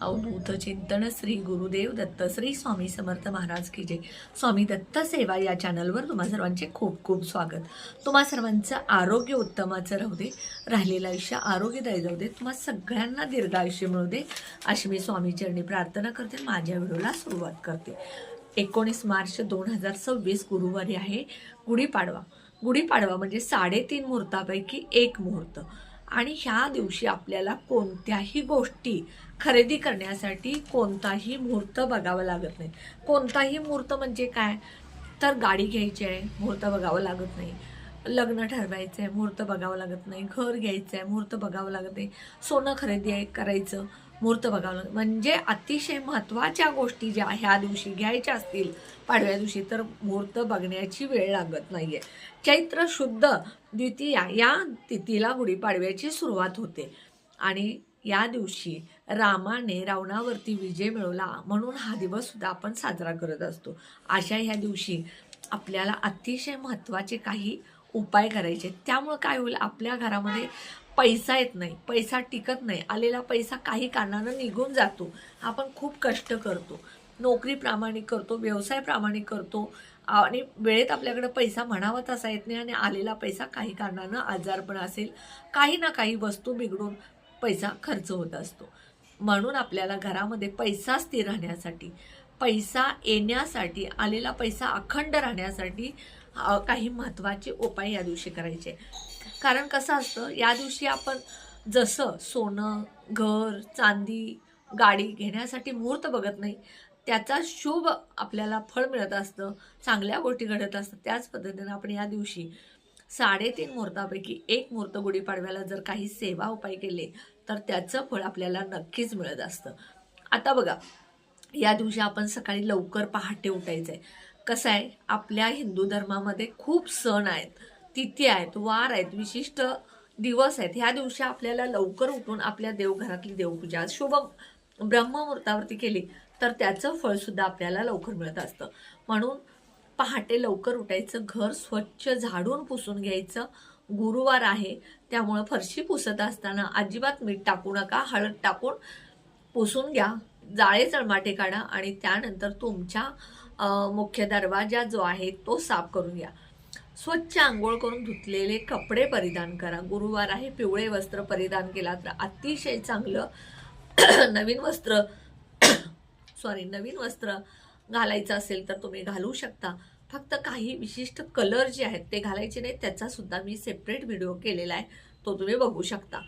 अवधूत चिंतन श्री गुरुदेव दत्त श्री स्वामी समर्थ महाराज की जय। स्वामी दत्त सेवा या चॅनलवर तुम्हा सर्वांचे खूप खूप स्वागत। तुम्हा सर्वांचं आरोग्य उत्तमाचं राहू दे, राहिलेलं आयुष्य आरोग्यदायी जाऊ दे, तुम्हा सगळ्यांना दीर्घ आयुष्य मिळू दे अशी मी स्वामी चरणी प्रार्थना करते। माझ्या व्हिडिओला सुरुवात करते। 19 मार्च 2026 गुरुवारी आहे गुढीपाडवा। गुढीपाडवा म्हणजे 3.5 मुहूर्तापैकी एक मुहूर्त। आणि ह्या दिवशी आपल्याला कोणत्याही गोष्टी खरेदी करण्यासाठी कोणताही मुहूर्त बघावा लागत नाही। कोणताही मुहूर्त म्हणजे काय, तर गाडी घ्यायची आहे मुहूर्त बघावं लागत नाही, लग्न ठरवायचं आहे मुहूर्त बघावं लागत नाही, घर घ्यायचं आहे मुहूर्त बघावं लागत नाही, सोनं खरेदी आहे करायचं मुहूर्त बघावं लागत। म्हणजे अतिशय महत्त्वाच्या गोष्टी ज्या ह्या दिवशी घ्यायच्या असतील पाडव्या दिवशी तर मुहूर्त बघण्याची वेळ लागत नाहीये। चैत्र शुद्ध द्वितीया या तिथीला गुढीपाडव्याची सुरुवात होते आणि या दिवशी रामाने रावणावरती विजय मिळवला म्हणून हा दिवस सुद्धा आपण साजरा करत असतो। अशा ह्या दिवशी आपल्याला अतिशय महत्त्वाचे काही उपाय करायचे। त्यामुळे काय होईल, आपल्या घरामध्ये पैसा येत नाही, पैसा टिकत नाही, आलेला पैसा काही कारणानं निघून जातो। आपण खूप कष्ट करतो, नोकरी प्रामाणिक करतो, व्यवसाय प्रामाणिक करतो आणि वेळेत आपल्याकडे पैसा म्हणावा तसा येत नाही आणि आलेला पैसा काही कारणानं आजारपण असेल, काही ना काही वस्तू बिघडून पैसा खर्च होत असतो। म्हणून आपल्याला घरामध्ये पैसा स्थिर राहण्यासाठी, पैसा येण्यासाठी, आलेला पैसा अखंड राहण्यासाठी काही महत्त्वाचे उपाय या दिवशी करायचे। कारण कसं असतं, या दिवशी आपण जसं सोनं, घर, चांदी, गाडी घेण्यासाठी मुहूर्त बघत नाही, त्याचा शुभ आपल्याला फळ मिळत असतं, चांगल्या गोष्टी घडत असतात, त्याच पद्धतीने आपण या दिवशी 3.5 मुहूर्तापैकी एक मुहूर्त गुढीपाडव्याला जर काही सेवा उपाय केले तर त्याचं फळ आपल्याला नक्कीच मिळत असतं। आता बघा, या दिवशी आपण सकाळी लवकर पहाटे उठायचं आहे। कसं आहे, आपल्या हिंदू धर्मामध्ये खूप सण आहेत, तिथी आहेत, वार आहेत, विशिष्ट दिवस आहेत। ह्या दिवशी आपल्याला लवकर उठून आपल्या देवघरातली देवपूजा शुभ ब्रह्ममुहूर्तावरती केली तर त्याचं फळ सुद्धा आपल्याला लवकर मिळत असतं। म्हणून पहाटे लवकर उठायचं, घर स्वच्छ झाडून पुसून घ्यायचं। गुरुवार आहे त्यामुळं फरशी पुसत असताना अजिबात मीठ टाकू नका, हळद टाकून पुसून घ्या, जाळे चळमाटे काढा आणि त्यानंतर तुमच्या मुख्य दरवाजा जो आहे तो साफ करून घ्या। स्वच्छ आंघोळ करून धुतलेले कपडे परिधान करा। गुरुवार आहे, पिवळे वस्त्र परिधान केला तर अतिशय चांगलं। नवीन वस्त्र घालायचं असेल तर तुम्ही घालू शकता, फक्त काही विशिष्ट कलर जे आहेत ते घालायचे नाही, त्याचा सुद्धा मी सेपरेट व्हिडिओ केलेला आहे, तो तुम्ही बघू शकता।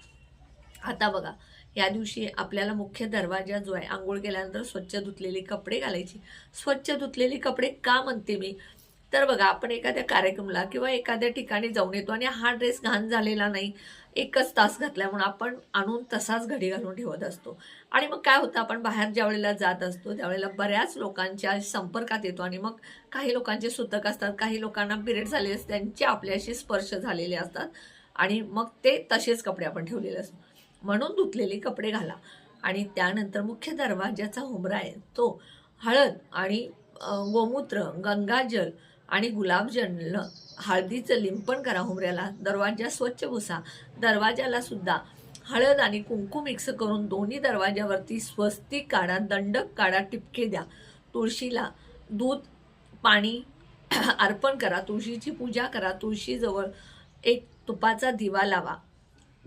आता बघा, या दिवशी आपल्याला मुख्य दरवाजा जो आहे आंघोळ केल्यानंतर स्वच्छ धुतलेले कपडे घालायचे। स्वच्छ धुतलेले कपडे का म्हणते मी, तर बघा, आपण एखाद्या कार्यक्रमाला किंवा एखाद्या ठिकाणी जाऊन येतो आणि हा ड्रेस घाण झालेला नाही, एकच तास घातला म्हणून आपण आणून तसाच घडी घालून ठेवत असतो आणि मग काय होतं, आपण बाहेर ज्या वेळेला जात असतो त्यावेळेला बऱ्याच लोकांच्या संपर्कात येतो आणि मग काही लोकांचे सुतक असतात, काही लोकांना पिरियड झालेले असतात, त्यांचे आपल्याशी स्पर्श झालेले असतात आणि मग ते तसेच कपडे आपण ठेवलेले असतात। म्हणून धुतलेले कपडे घाला आणि त्यानंतर मुख्य दरवाजाचा उंबरा आहे तो हळद आणि गोमूत्र, गंगाजल आणि गुलाबजलनं हळदीचं लिंपण करा उंबऱ्याला। दरवाजा स्वच्छ पुसा, दरवाजाला सुद्धा हळद आणि कुंकू मिक्स करून दोन्ही दरवाजावरती स्वस्तिक काढा, दंडक काढा, टिपके द्या। तुळशीला दूध पाणी अर्पण करा, तुळशीची पूजा करा, तुळशीजवळ एक तुपाचा दिवा लावा।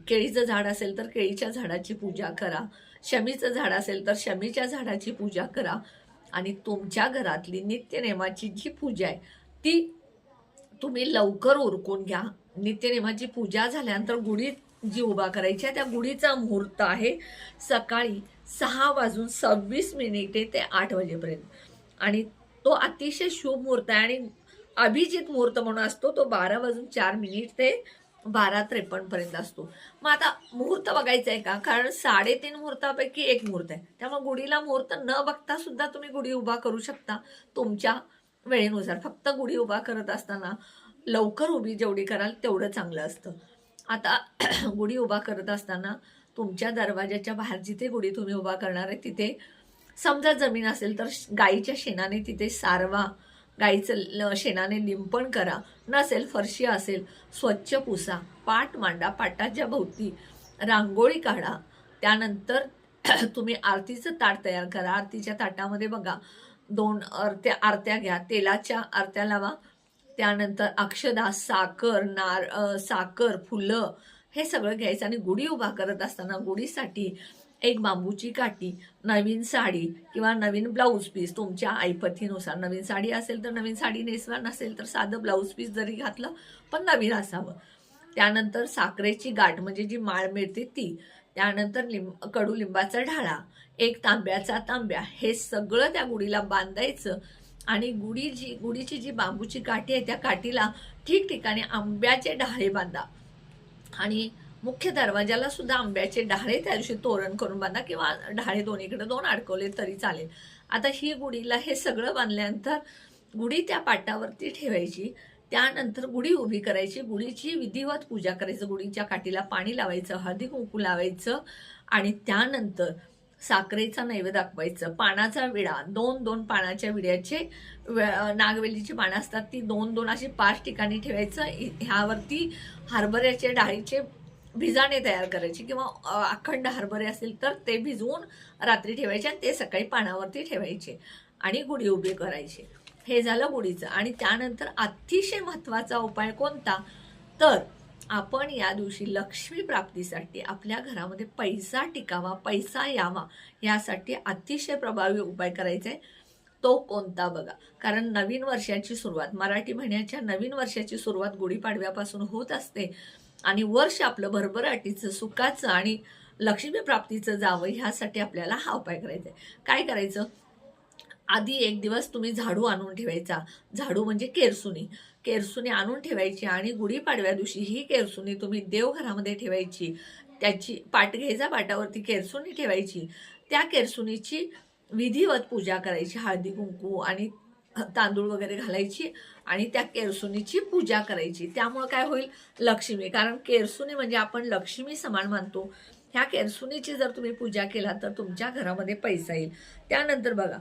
केळीचं झाड असेल तर केळीच्या झाडाची पूजा करा, शमीचं झाड असेल तर शमीच्या झाडाची पूजा करा आणि तुमच्या घरातली नित्यनेमाची जी पूजा आहे ती तुम्ही लवकर उरकून घ्या। नित्यनेमाची पूजा झाल्यानंतर गुढी जी उभा करायची आहे त्या गुढीचा मुहूर्त आहे सकाळी 6:26 ते 8 वाजेपर्यंत आणि तो अतिशय शुभ मुहूर्त आहे आणि अभिजित मुहूर्त म्हणून असतो तो 12:04 ते 12:53 पर्यंत असतो। मग आता मुहूर्त बघायचं आहे का, कारण 3.5 मुहूर्तापैकी एक मुहूर्त आहे, त्यामुळे गुढीला मुहूर्त न बघता सुद्धा तुम्ही गुढी उभा करू शकता तुमच्या वेळेनुसार। फक्त गुढी उभा करत असताना लवकर उभी जेवढी कराल तेवढं चांगलं असतं। आता गुढी उभा करत असताना तुमच्या दरवाजाच्या बाहेर जिथे गुढी तुम्ही उभा करणार आहे तिथे समजा जमीन असेल तर गाईच्या शेणाने तिथे सारवा, गाईचं शेणाने लिंपण करा, नसेल फरशी असेल स्वच्छ पुसा, पाट मांडा, पाटाच्या भोवती रांगोळी काढा, त्यानंतर तुम्ही आरतीचं ताट तयार करा. आरतीच्या ताटामध्ये बघा 2 आरत्या घ्या, तेलाच्या आरत्या लावा. त्यानंतर अक्षदा, साखर, फुलं हे सगळं घ्यायचं आणि गुढी उभा करत असताना गुढीसाठी एक बांबूची काठी, नवीन साडी किंवा नवीन ब्लाऊज पीस तुमच्या ऐपतीनुसार. नवीन साडी असेल तर नवीन साडी नेसवा, नसेल तर साधं ब्लाऊज पीस जरी घातलं पण नवीन असावं. त्यानंतर साखरेची गाठ म्हणजे जी माळ मिळते ती. त्यानंतर कडुलिंबाचा ढाळा, एक तांब्याचा तांब्या, हे सगळं त्या गुढीला बांधायचं. आणि गुढीची जी बांबूची काठी आहे त्या काठीला ठिकठिकाणी आंब्याचे ढाळे बांधा. आणि मुख्य दरवाजाला सुद्धा आंब्याचे ढाळे त्या दिवशी तोरण करून बांधा, किंवा ढाळे दोन्हीकडे 2 अडकवले तरी चालेल. आता ही गुढीला हे सगळं बांधल्यानंतर गुढी त्या पाटावरती ठेवायची. त्यानंतर गुढी उभी करायची, गुढीची विधिवत पूजा करायचं. गुढीच्या काठीला पाणी लावायचं, हळदी कुंकू लावायचं आणि त्यानंतर साखरेचा नैवेद्य दाखवायचं. पानाचा विडा, 2 पानाच्या विड्याचे नागवेलीची पानं असतात ती 2 अशी 5 ठिकाणी ठेवायचं. ह्यावरती हरभऱ्याचे डाळीचे भिजाणे तयार करायचे, किंवा अखंड हरभरे असेल तर ते भिजवून रात्री ठेवायचे आणि ते सकाळी पानावरती ठेवायचे आणि गुढी उभी करायची. हे झालं गुढीचं. आणि त्यानंतर अतिशय महत्त्वाचा उपाय कोणता, तर आपण या दिवशी लक्ष्मी प्राप्तीसाठी, आपल्या घरामध्ये पैसा टिकावा, पैसा यावा, यासाठी अतिशय प्रभावी उपाय करायचा आहे. तो कोणता बघा. कारण नवीन वर्षाची सुरुवात, मराठी महिन्याच्या नवीन वर्षाची सुरुवात गुढीपाडव्यापासून होत असते आणि वर्ष आपलं भरभराटीचं, सुखाचं आणि लक्ष्मी प्राप्तीचं जावं, ह्यासाठी आपल्याला हा उपाय करायचा आहे. काय करायचं, आधी एक दिवस तुम्ही झाडू आणून ठेवायचा. झाडू म्हणजे केरसुनी आणून ठेवायची आणि गुढीपाडव्या दिवशी ही केरसुनी तुम्ही देवघरामध्ये ठेवायची. त्याची पाट घ्यायचा, पाटावरती केरसुनी ठेवायची. त्या केरसुनीची विधिवत पूजा करायची, हळदी कुंकू आणि तांदूळ वगैरे घालायची आणि त्या केरसुनीची पूजा करायची. त्यामुळे काय होईल, लक्ष्मी, कारण केरसुनी म्हणजे आपण लक्ष्मी समान मानतो. ह्या केरसुनीची जर तुम्ही पूजा केला तर तुमच्या घरामध्ये पैसा येईल. त्यानंतर बघा,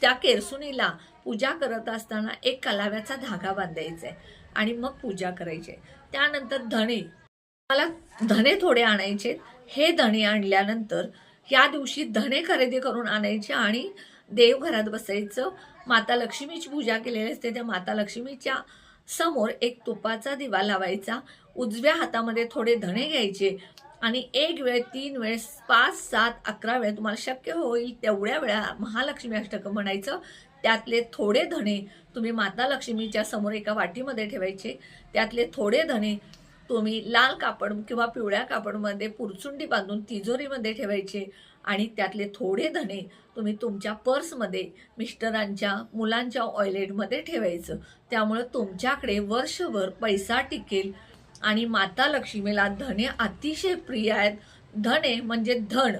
त्या केरसुनीला पूजा करत असताना एक कलाव्याचा धागा बांधायचा आहे आणि मग पूजा करायची आहे. त्यानंतर मला धणे थोडे आणायचे. हे धणे आणल्यानंतर या दिवशी धणे खरेदी करून आणायचे आणि देवघरात बसायचं. माता लक्ष्मीची पूजा केलेली असते, त्या माता लक्ष्मीच्या समोर एक तुपाचा दिवा लावायचा. उजव्या हातामध्ये थोडे धणे घ्यायचे आणि 1 वेळ, 3 वेळ, 5, 7, 11 वेळ तुम्हाला शक्य होईल तेवढ्या वेळा महालक्ष्मी अष्टकं म्हणायचं. त्यातले थोडे धणे तुम्ही माता लक्ष्मीच्या समोर एका वाटीमध्ये ठेवायचे. त्यातले थोडे धणे तुम्ही लाल कापड किंवा पिवळ्या कापडमध्ये पुरचुंडी बांधून तिजोरीमध्ये ठेवायचे आणि त्यातले थोडे धणे तुम्ही तुमच्या पर्समध्ये, मिस्टरांच्या, मुलांच्या वॉलेटमध्ये ठेवायचं. त्यामुळं तुमच्याकडे वर्षभर पैसा टिकेल आणि माता लक्ष्मीला धणे अतिशय प्रिय आहेत. धणे म्हणजे धन,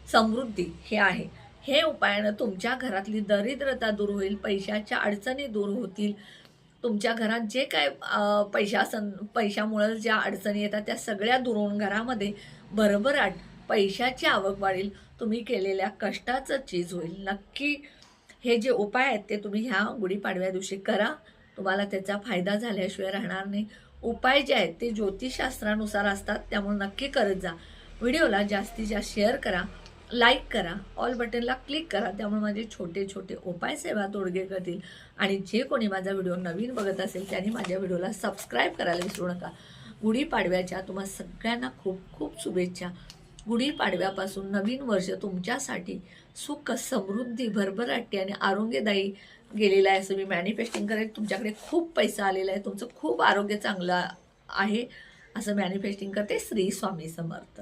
समृद्धी हे आहे. हे उपायानं तुमच्या घरातली दरिद्रता दूर होईल, पैशाच्या अडचणी दूर होतील. तुमच्या घरात जे काय पैशामुळं ज्या अडचणी येतात त्या सगळ्या दूर होऊन घरामध्ये भरभराट, पैशाची आवक वाढेल. तुम्ही केलेल्या कष्टाचं चीज होईल. नक्की हे जे उपाय आहेत ते तुम्ही ह्या गुढीपाडव्या दिवशी करा. तुम्हाला त्याचा फायदा झाल्याशिवाय राहणार नाही. उपाय जे आहेत ते ज्योतिषशास्त्रानुसार असतात, त्यामुळे नक्की करत जा. व्हिडिओला जास्तीत जास्त शेअर करा, लाईक करा, ऑल बटनला क्लिक करा. त्यामुळे माझे छोटे छोटे उपाय सेवा तोडगे करतील. आणि जे कोणी माझा व्हिडिओ नवीन बघत असेल त्यांनी माझ्या व्हिडिओला सबस्क्राईब करायला विसरू नका. गुढीपाडव्याच्या तुम्हा सगळ्यांना खूप खूप शुभेच्छा. गुढीपाडव्यापासून नवीन वर्ष तुमच्यासाठी सुख, समृद्धी, भरभराटी आणि आरोग्यदायी गेलेला आहे असं मी मॅनिफेस्टिंग करेन. तुमच्याकडे खूप पैसा आलेला आहे, तुमचं खूप आरोग्य चांगलं आहे असं मॅनिफेस्टिंग करते. श्री स्वामी समर्थ.